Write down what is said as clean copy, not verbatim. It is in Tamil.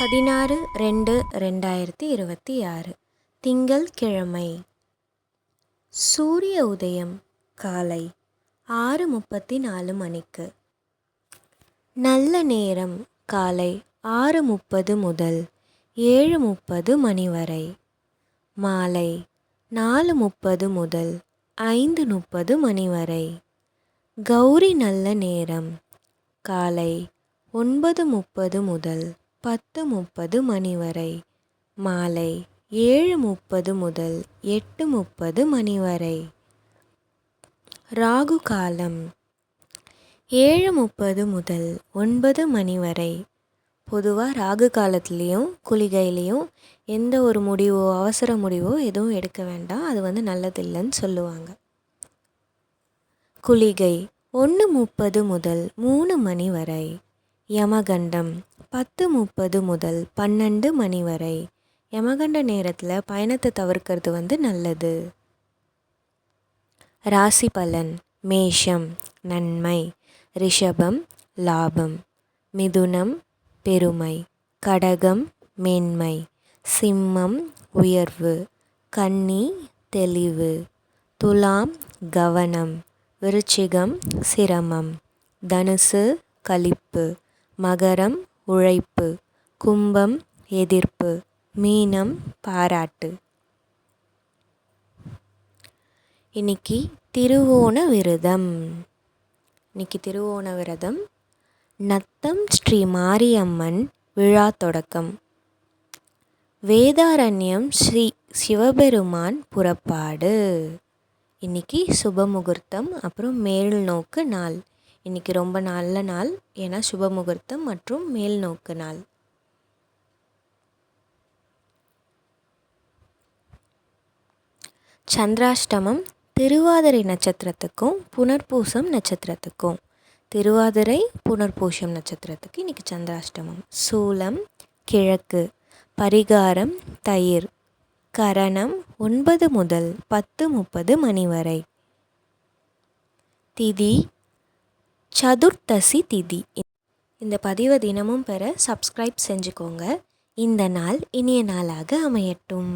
16/2/2026 திங்கள்கிழமை. சூரிய உதயம் காலை 6:34 மணிக்கு. நல்ல நேரம் காலை 6:30 முதல் 7:30 மணி வரை. மாலை 4:30 முதல் 5:30 மணி வரை. கௌரி நல்ல நேரம் காலை 9:30 முதல் 10:30 மணி வரை. மாலை 7:30 முதல் 8:30 மணி வரை. ராகு காலம் 7:30 முதல் 9 மணி வரை. பொதுவாக ராகு காலத்துலேயும் குளிகையிலையும் எந்த ஒரு முடிவோ அவசர முடிவோ எதுவும் எடுக்க வேண்டாம், அது நல்லதில்லைன்னு சொல்லுவாங்க. குளிகை 1:30 முதல் 3 மணி வரை. யமகண்டம் 10:30 முதல் 12 மணி வரை. யமகண்ட நேரத்தில் பயணத்தை தவிர்க்கிறது நல்லது. ராசி பலன்: மேஷம் நன்மை, ரிஷபம் லாபம், மிதுனம் பெருமை, கடகம் மேன்மை, சிம்மம் உயர்வு, கன்னி தெளிவு, துலாம் கவனம், விருச்சிகம் சிரமம், தனுசு களிப்பு, மகரம் உழைப்பு, கும்பம் எதிர்ப்பு, மீனம் பாராட்டு. இன்னைக்கு திருவோண விரதம். நத்தம் ஸ்ரீ மாரியம்மன் விழா தொடக்கம். வேதாரண்யம் ஸ்ரீ சிவபெருமான் புறப்பாடு. இன்னைக்கு சுபமுகூர்த்தம், அப்புறம் மேல் நோக்கு நாள். இன்றைக்கி ரொம்ப நல்ல நாள், ஏன்னா சுபமுகூர்த்தம் மற்றும் மேல் நோக்கு நாள். சந்திராஷ்டமம் திருவாதிரை நட்சத்திரத்துக்கும் புனர்பூசம் நட்சத்திரத்துக்கும். திருவாதிரை புனர்பூசம் நட்சத்திரத்துக்கு இன்றைக்கி சந்திராஷ்டமம். சூலம் கிழக்கு. பரிகாரம் தயிர். கரணம் 9 முதல் 10:30 மணி வரை. திதி சதுர்த்தசி திதி. இந்த பதிவை தினமும் பெற சப்ஸ்கிரைப் செஞ்சுக்கோங்க. இந்த நாள் இனிய நாளாக அமையட்டும்.